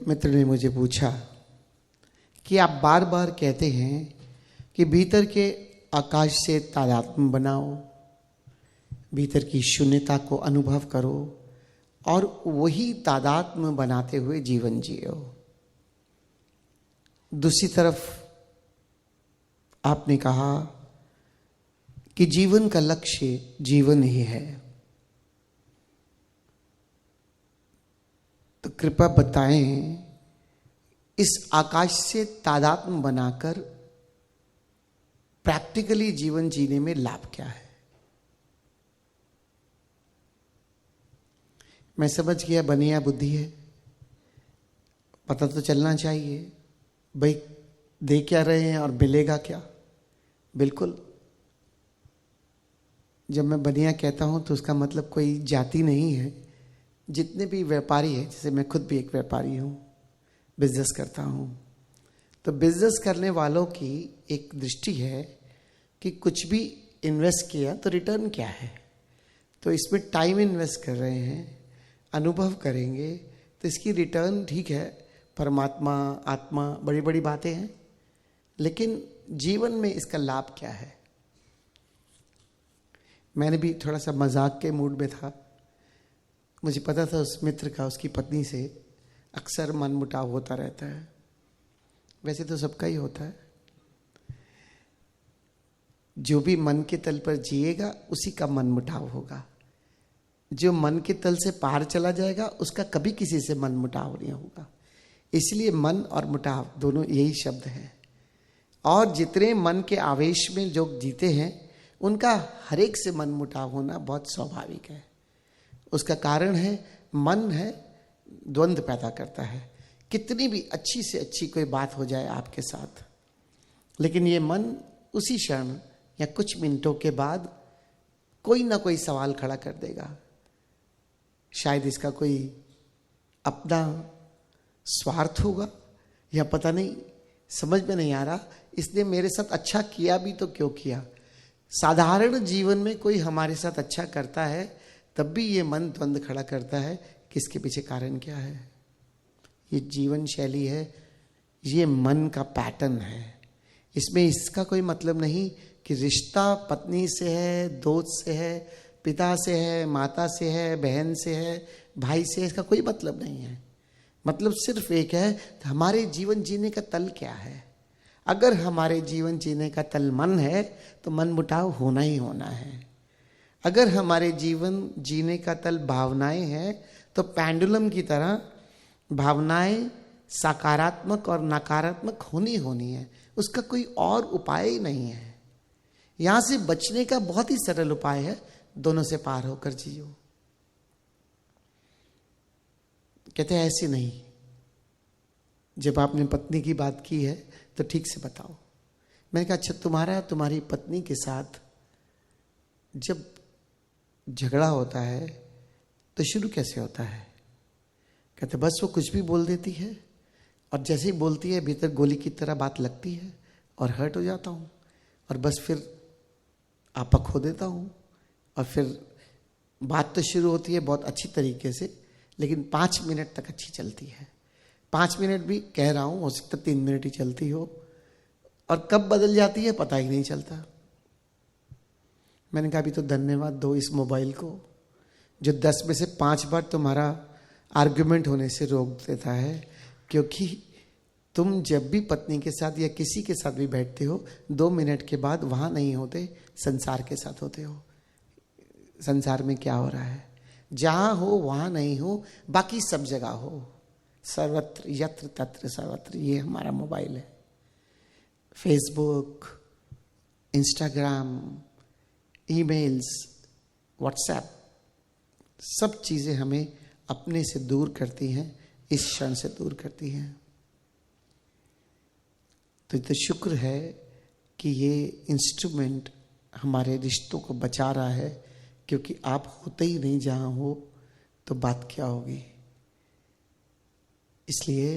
मित्र ने मुझे पूछा कि आप बार बार कहते हैं कि भीतर के आकाश से तादात्म्य बनाओ, भीतर की शून्यता को अनुभव करो और वही तादात्म्य बनाते हुए जीवन जियो। दूसरी तरफ आपने कहा कि जीवन का लक्ष्य जीवन ही है। तो कृपया बताएं, इस आकाश से तादात्म्य बनाकर प्रैक्टिकली जीवन जीने में लाभ क्या है? मैं समझ गया बनिया बुद्धि है, पता तो चलना चाहिए भाई दे क्या रहे हैं और मिलेगा क्या। बिल्कुल, जब मैं बनिया कहता हूं तो उसका मतलब कोई जाति नहीं है। जितने भी व्यापारी हैं, जैसे मैं खुद भी एक व्यापारी हूं, बिजनेस करता हूं, तो बिजनेस करने वालों की एक दृष्टि है कि कुछ भी इन्वेस्ट किया तो रिटर्न क्या है। तो इसमें टाइम इन्वेस्ट कर रहे हैं, अनुभव करेंगे तो इसकी रिटर्न ठीक है, परमात्मा आत्मा बड़ी बड़ी बातें हैं, लेकिन जीवन में इसका लाभ क्या है। मैंने भी थोड़ा सा मजाक के मूड में था। मुझे पता था उस मित्र का उसकी पत्नी से अक्सर मनमुटाव होता रहता है। वैसे तो सबका ही होता है। जो भी मन के तल पर जिएगा उसी का मनमुटाव होगा। जो मन के तल से पार चला जाएगा उसका कभी किसी से मनमुटाव नहीं होगा। इसलिए मन और मुटाव दोनों यही शब्द है। और जितने मन के आवेश में जो जीते हैं उनका हर एक से मनमुटाव होना बहुत स्वाभाविक है। उसका कारण है मन है, द्वंद्व पैदा करता है। कितनी भी अच्छी से अच्छी कोई बात हो जाए आपके साथ, लेकिन ये मन उसी क्षण या कुछ मिनटों के बाद कोई ना कोई सवाल खड़ा कर देगा। शायद इसका कोई अपना स्वार्थ होगा या पता नहीं, समझ में नहीं आ रहा। इसने मेरे साथ अच्छा किया भी तो क्यों किया। साधारण जीवन में कोई हमारे साथ अच्छा करता है तब भी ये मन द्वंद्व खड़ा करता है कि इसके पीछे कारण क्या है। ये जीवन शैली है, ये मन का पैटर्न है। इसमें इसका कोई मतलब नहीं कि रिश्ता पत्नी से है, दोस्त से है, पिता से है, माता से है, बहन से है, भाई से है। इसका कोई मतलब नहीं है। मतलब सिर्फ एक है, हमारे जीवन जीने का तल क्या है। अगर हमारे जीवन जीने का तल मन है तो मन मुटाव होना ही होना है। अगर हमारे जीवन जीने का तल भावनाएं हैं तो पेंडुलम की तरह भावनाएं सकारात्मक और नकारात्मक होनी है। उसका कोई और उपाय ही नहीं है। यहां से बचने का बहुत ही सरल उपाय है, दोनों से पार होकर जियो। कहते हैं ऐसे नहीं। जब आपने पत्नी की बात की है तो ठीक से बताओ। मैंने कहा अच्छा, तुम्हारी पत्नी के साथ जब झगड़ा होता है तो शुरू कैसे होता है? कहते बस वो कुछ भी बोल देती है और जैसे ही बोलती है भीतर गोली की तरह बात लगती है और हर्ट हो जाता हूँ और बस फिर आपा खो देता हूँ। और फिर बात तो शुरू होती है बहुत अच्छी तरीके से, लेकिन 5 मिनट तक अच्छी चलती है। 5 मिनट भी कह रहा हूँ, हो सकता 3 मिनट ही चलती हो, और कब बदल जाती है पता ही नहीं चलता। मैंने कहा अभी तो धन्यवाद दो इस मोबाइल को जो 10 में से 5 बार तुम्हारा आर्गुमेंट होने से रोक देता है। क्योंकि तुम जब भी पत्नी के साथ या किसी के साथ भी बैठते हो 2 मिनट के बाद वहां नहीं होते, संसार के साथ होते हो। संसार में क्या हो रहा है, जहां हो वहां नहीं हो, बाकी सब जगह हो। सर्वत्र यत्र तत्र सर्वत्र, ये हमारा मोबाइल है। फेसबुक, इंस्टाग्राम, ईमेल्स, व्हाट्सएप, सब चीजें हमें अपने से दूर करती हैं, इस क्षण से दूर करती हैं। तो शुक्र है कि ये इंस्ट्रूमेंट हमारे रिश्तों को बचा रहा है, क्योंकि आप होते ही नहीं जहां हो तो बात क्या होगी। इसलिए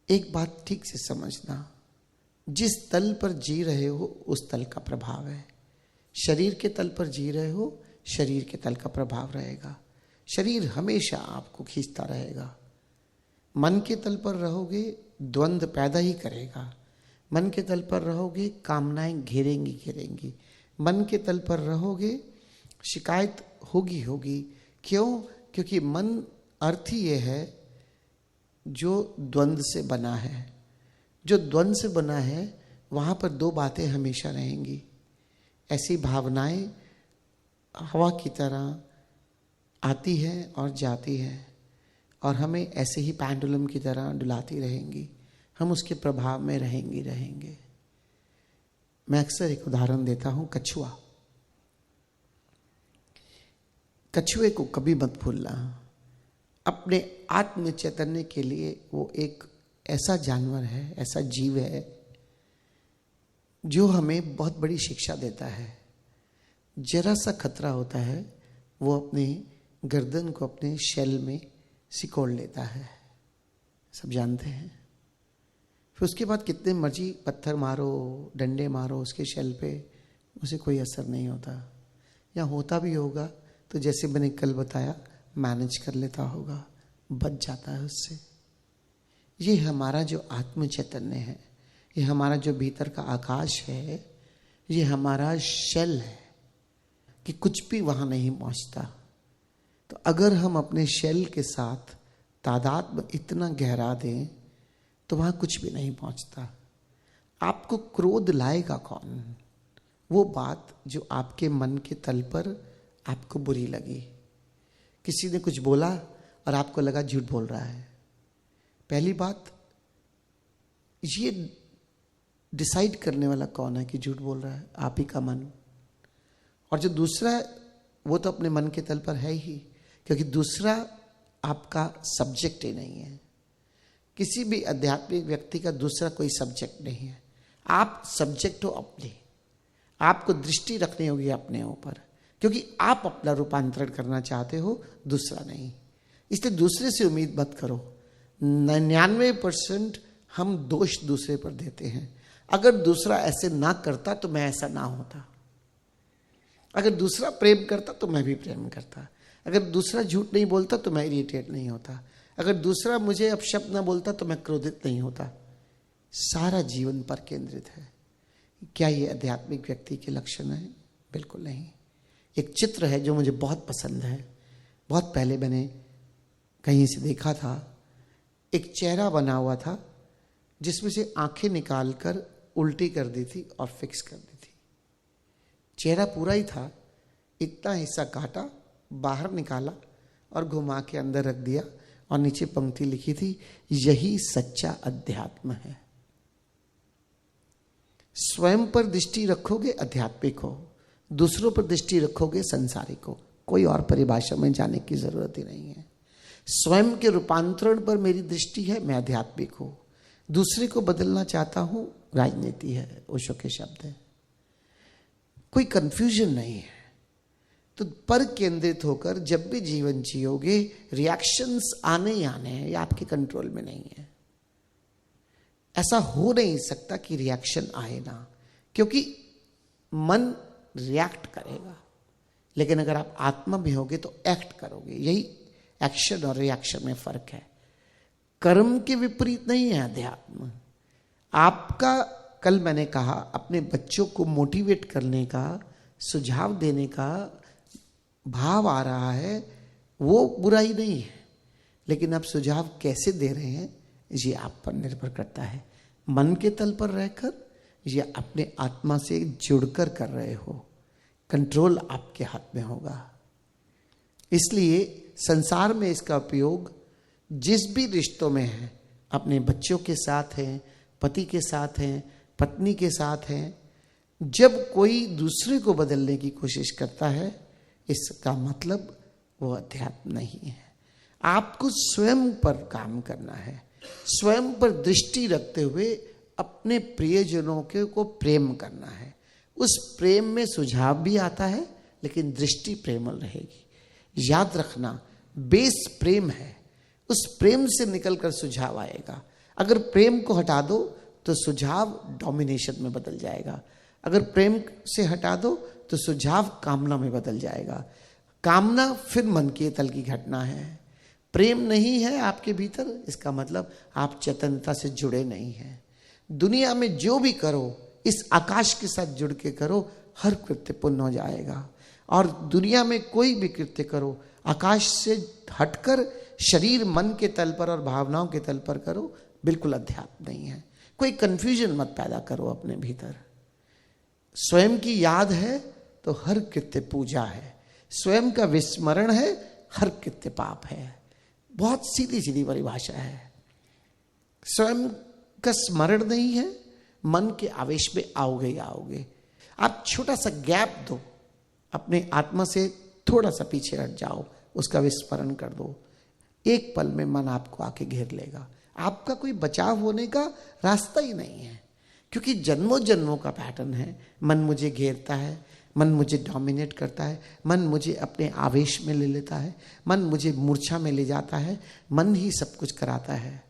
एक बात ठीक से समझना, जिस तल पर जी रहे हो उस तल का प्रभाव है। शरीर के तल पर जी रहे हो, शरीर के तल का प्रभाव रहेगा। शरीर हमेशा आपको खींचता रहेगा। मन के तल पर रहोगे द्वंद्व पैदा ही करेगा। मन के तल पर रहोगे कामनाएं घेरेंगी। मन के तल पर रहोगे शिकायत होगी। क्यों? क्योंकि मन अर्थ ही ये है जो द्वंद्व से बना है। जो द्वंद्व से बना है वहां पर दो बातें हमेशा रहेंगी। ऐसी भावनाएं हवा की तरह आती है और जाती है और हमें ऐसे ही पेंडुलम की तरह डुलाती रहेंगी। हम उसके प्रभाव में रहेंगे। मैं अक्सर एक उदाहरण देता हूं, कछुआ। कछुए को कभी मत भूलना। अपने आत्म चैतन्य के लिए वो एक ऐसा जानवर है, ऐसा जीव है जो हमें बहुत बड़ी शिक्षा देता है। जरा सा खतरा होता है वो अपने गर्दन को अपने शेल में सिकोड़ लेता है, सब जानते हैं। फिर उसके बाद कितने मर्जी पत्थर मारो, डंडे मारो उसके शेल पे, उसे कोई असर नहीं होता। या होता भी होगा तो जैसे मैंने कल बताया मैनेज कर लेता होगा, बच जाता है उससे। ये हमारा जो आत्म चैतन्य है, ये हमारा जो भीतर का आकाश है, ये हमारा शेल है कि कुछ भी वहां नहीं पहुंचता। तो अगर हम अपने शेल के साथ तादाद में इतना गहरा दें तो वहां कुछ भी नहीं पहुंचता। आपको क्रोध लाएगा कौन? वो बात जो आपके मन के तल पर आपको बुरी लगी। किसी ने कुछ बोला और आपको लगा झूठ बोल रहा है। पहली बात, ये डिसाइड करने वाला कौन है कि झूठ बोल रहा है? आप ही का मन। और जो दूसरा है वो तो अपने मन के तल पर है ही, क्योंकि दूसरा आपका सब्जेक्ट ही नहीं है। किसी भी आध्यात्मिक व्यक्ति का दूसरा कोई सब्जेक्ट नहीं है। आप सब्जेक्ट हो अपने। आपको दृष्टि रखनी होगी अपने ऊपर, क्योंकि आप अपना रूपांतरण करना चाहते हो, दूसरा नहीं। इसलिए दूसरे से उम्मीद मत करो। 99% हम दोष दूसरे पर देते हैं। अगर दूसरा ऐसे ना करता तो मैं ऐसा ना होता। अगर दूसरा प्रेम करता तो मैं भी प्रेम करता। अगर दूसरा झूठ नहीं बोलता तो मैं इरिटेट नहीं होता। अगर दूसरा मुझे अपशब्द ना बोलता तो मैं क्रोधित नहीं होता। सारा जीवन पर केंद्रित है। क्या ये आध्यात्मिक व्यक्ति के लक्षण है? बिल्कुल नहीं। एक चित्र है जो मुझे बहुत पसंद है। बहुत पहले मैंने कहीं से देखा था। एक चेहरा बना हुआ था जिसमें से आंखें निकालकर उल्टी कर दी थी और फिक्स कर दी थी। चेहरा पूरा ही था, इतना हिस्सा काटा, बाहर निकाला और घुमा के अंदर रख दिया और नीचे पंक्ति लिखी थी, यही सच्चा अध्यात्म है। स्वयं पर दृष्टि रखोगे आध्यात्मिक हो, दूसरों पर दृष्टि रखोगे संसारिक हो। कोई और परिभाषा में जाने की जरूरत ही नहीं है। स्वयं के रूपांतरण पर मेरी दृष्टि है, मैं आध्यात्मिक हूं। दूसरे को बदलना चाहता हूं, राजनीति है, ओशो के शब्द है। कोई कंफ्यूजन नहीं है। तो पर केंद्रित होकर जब भी जीवन जियोगे, रिएक्शंस आने ही आने हैं, ये आपके कंट्रोल में नहीं है। ऐसा हो नहीं सकता कि रिएक्शन आए ना, क्योंकि मन रिएक्ट करेगा। लेकिन अगर आप आत्मा में होगे तो एक्ट करोगे। यही एक्शन और रिएक्शन में फर्क है। कर्म के विपरीत नहीं है अध्यात्म। आपका, कल मैंने कहा, अपने बच्चों को मोटिवेट करने का, सुझाव देने का भाव आ रहा है, वो बुराई नहीं है। लेकिन आप सुझाव कैसे दे रहे हैं ये आप पर निर्भर करता है। मन के तल पर रहकर या अपने आत्मा से जुड़कर कर रहे हो, कंट्रोल आपके हाथ में होगा। इसलिए संसार में इसका उपयोग जिस भी रिश्तों में है, अपने बच्चों के साथ है, पति के साथ है, पत्नी के साथ है, जब कोई दूसरे को बदलने की कोशिश करता है, इसका मतलब वो अध्यात्म नहीं है। आपको स्वयं पर काम करना है, स्वयं पर दृष्टि रखते हुए अपने प्रियजनों के को प्रेम करना है। उस प्रेम में सुझाव भी आता है, लेकिन दृष्टि प्रेमल रहेगी। याद रखना, बेस प्रेम है, उस प्रेम से निकलकर सुझाव आएगा। अगर प्रेम को हटा दो तो सुझाव डोमिनेशन में बदल जाएगा। अगर प्रेम से हटा दो तो सुझाव कामना में बदल जाएगा। कामना फिर मन के तल की घटना है। प्रेम नहीं है आपके भीतर, इसका मतलब आप चैतन्यता से जुड़े नहीं हैं। दुनिया में जो भी करो इस आकाश के साथ जुड़ के करो, हर कृत्य पुण्य हो जाएगा। और दुनिया में कोई भी कृत्य करो, आकाश से हटकर शरीर मन के तल पर और भावनाओं के तल पर करो, बिल्कुल अध्यात्म नहीं है। कोई कंफ्यूजन मत पैदा करो अपने भीतर। स्वयं की याद है तो हर कृत्य पूजा है, स्वयं का विस्मरण है हर कृत्य पाप है। बहुत सीधी सीधी परिभाषा है। स्वयं का स्मरण नहीं है, मन के आवेश में आओगे ही आओगे। आप छोटा सा गैप दो, अपने आत्मा से थोड़ा सा पीछे हट जाओ, उसका विस्मरण कर दो, एक पल में मन आपको आके घेर लेगा। आपका कोई बचाव होने का रास्ता ही नहीं है, क्योंकि जन्मों जन्मों का पैटर्न है। मन मुझे घेरता है, मन मुझे डोमिनेट करता है, मन मुझे अपने आवेश में ले लेता है, मन मुझे मूर्छा में ले जाता है, मन ही सब कुछ कराता है।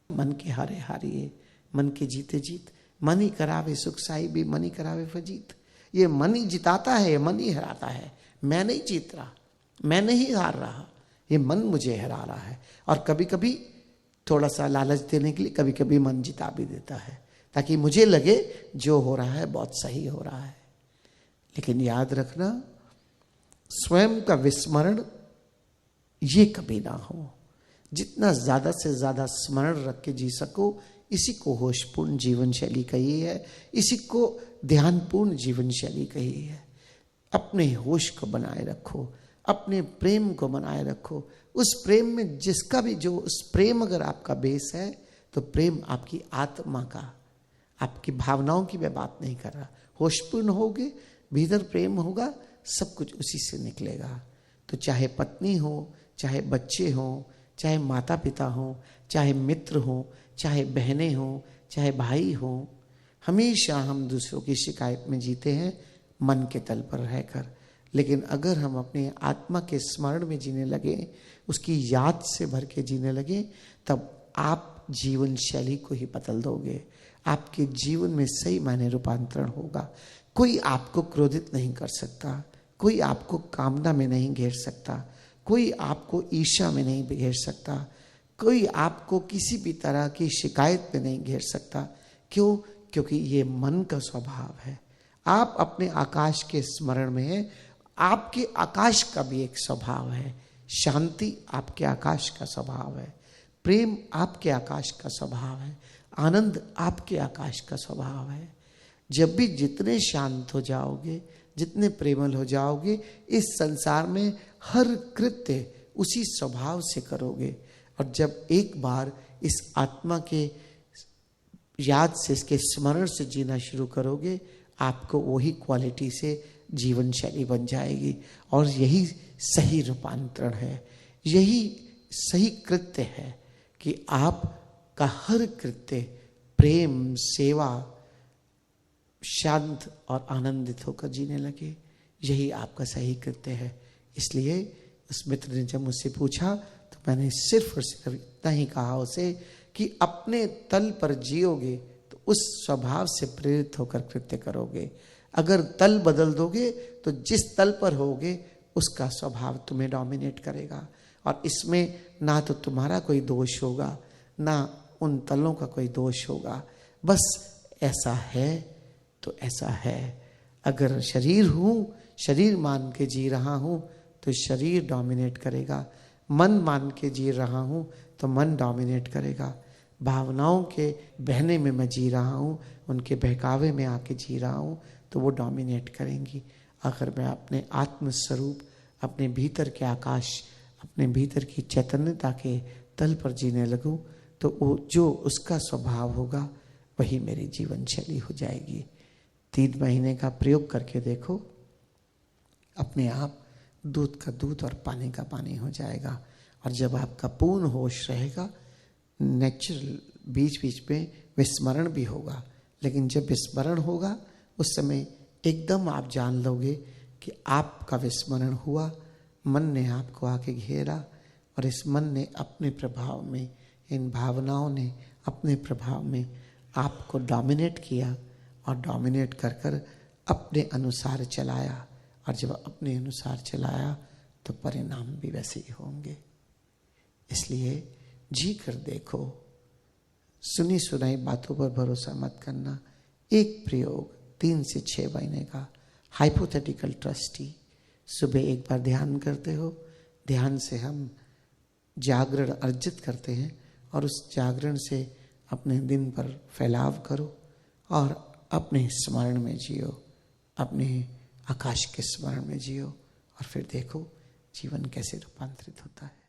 मन के हारे हारिए, मन के जीते जीत, मन ही करावे सुख साहिबी, मन ही करावे फजीत। ये मन ही जिताता है, ये मन ही हराता है। मैं नहीं जीत रहा, मैं नहीं हार रहा, ये मन मुझे हरा रहा है। और कभी कभी थोड़ा सा लालच देने के लिए कभी कभी मन जिता भी देता है, ताकि मुझे लगे जो हो रहा है बहुत सही हो रहा है। लेकिन याद रखना, स्वयं का विस्मरण ये कभी ना हो। जितना ज्यादा से ज्यादा स्मरण रख के जी सको, इसी को होशपूर्ण जीवन शैली कही है, इसी को ध्यानपूर्ण जीवन शैली कही है। अपने होश को बनाए रखो, अपने प्रेम को बनाए रखो। उस प्रेम में जिसका भी जो, उस प्रेम अगर आपका बेस है तो प्रेम आपकी आत्मा का, आपकी भावनाओं की मैं बात नहीं कर रहा। होशपूर्ण होगे, भीतर प्रेम होगा, सब कुछ उसी से निकलेगा। तो चाहे पत्नी हो, चाहे बच्चे हो, चाहे माता पिता हो, चाहे मित्र हो, चाहे बहनें हो, चाहे भाई हो, हमेशा हम दूसरों की शिकायत में जीते हैं मन के तल पर रहकर। लेकिन अगर हम अपने आत्मा के स्मरण में जीने लगे, उसकी याद से भर के जीने लगे, तब आप जीवन शैली को ही बदल दोगे। आपके जीवन में सही मायने रूपांतरण होगा। कोई आपको क्रोधित नहीं कर सकता, कोई आपको कामना में नहीं घेर सकता, कोई आपको ईर्ष्या में नहीं घेर सकता, कोई आपको किसी भी तरह की शिकायत में नहीं घेर सकता। क्यों? क्योंकि ये मन का स्वभाव है। आप अपने आकाश के स्मरण में हैं। आपके आकाश का भी एक स्वभाव है। शांति आपके आकाश का स्वभाव है, प्रेम आपके आकाश का स्वभाव है, आनंद आपके आकाश का स्वभाव है। जब भी जितने शांत हो जाओगे, जितने प्रेमल हो जाओगे, इस संसार में हर कृत्य उसी स्वभाव से करोगे। और जब एक बार इस आत्मा के याद से, इसके स्मरण से जीना शुरू करोगे, आपको वही क्वालिटी से जीवन शैली बन जाएगी। और यही सही रूपांतरण है, यही सही कृत्य है कि आपका हर कृत्य प्रेम, सेवा, शांत और आनंदित होकर जीने लगे। यही आपका सही कृत्य है। इसलिए उस मित्र ने जब मुझसे पूछा तो मैंने सिर्फ और सिर्फ इतना ही कहा उसे कि अपने तल पर जियोगे तो उस स्वभाव से प्रेरित होकर कृत्य करोगे। अगर तल बदल दोगे तो जिस तल पर होगे उसका स्वभाव तुम्हें डोमिनेट करेगा। और इसमें ना तो तुम्हारा कोई दोष होगा, ना उन तलों का कोई दोष होगा। बस ऐसा है तो ऐसा है। अगर शरीर हूँ, शरीर मान के जी रहा हूँ तो शरीर डोमिनेट करेगा। मन मान के जी रहा हूँ तो मन डोमिनेट करेगा। भावनाओं के बहने में मैं जी रहा हूँ, उनके बहकावे में आके जी रहा हूँ तो वो डोमिनेट करेंगी। अगर मैं अपने आत्म स्वरूप, अपने भीतर के आकाश, अपने भीतर की चैतन्यता के तल पर जीने लगूं तो वो जो उसका स्वभाव होगा वही मेरी जीवन शैली हो जाएगी। 3 महीने का प्रयोग करके देखो, अपने आप दूध का दूध और पानी का पानी हो जाएगा। और जब आपका पूर्ण होश रहेगा, नेचुरल बीच बीच में विस्मरण भी होगा, लेकिन जब विस्मरण होगा उस समय एकदम आप जान लोगे कि आपका विस्मरण हुआ, मन ने आपको आके घेरा और इस मन ने अपने प्रभाव में, इन भावनाओं ने अपने प्रभाव में आपको डोमिनेट किया और डोमिनेट कर कर अपने अनुसार चलाया। और जब अपने अनुसार चलाया तो परिणाम भी वैसे ही होंगे। इसलिए जी कर देखो, सुनी सुनाई बातों पर भरोसा मत करना। एक प्रयोग 3 से 6 महीने का हाइपोथेटिकल ट्रस्टी, सुबह एक बार ध्यान करते हो, ध्यान से हम जागरण अर्जित करते हैं और उस जागरण से अपने दिन पर फैलाव करो और अपने स्मरण में जियो, अपने आकाश के स्मरण में जियो और फिर देखो जीवन कैसे रूपांतरित होता है।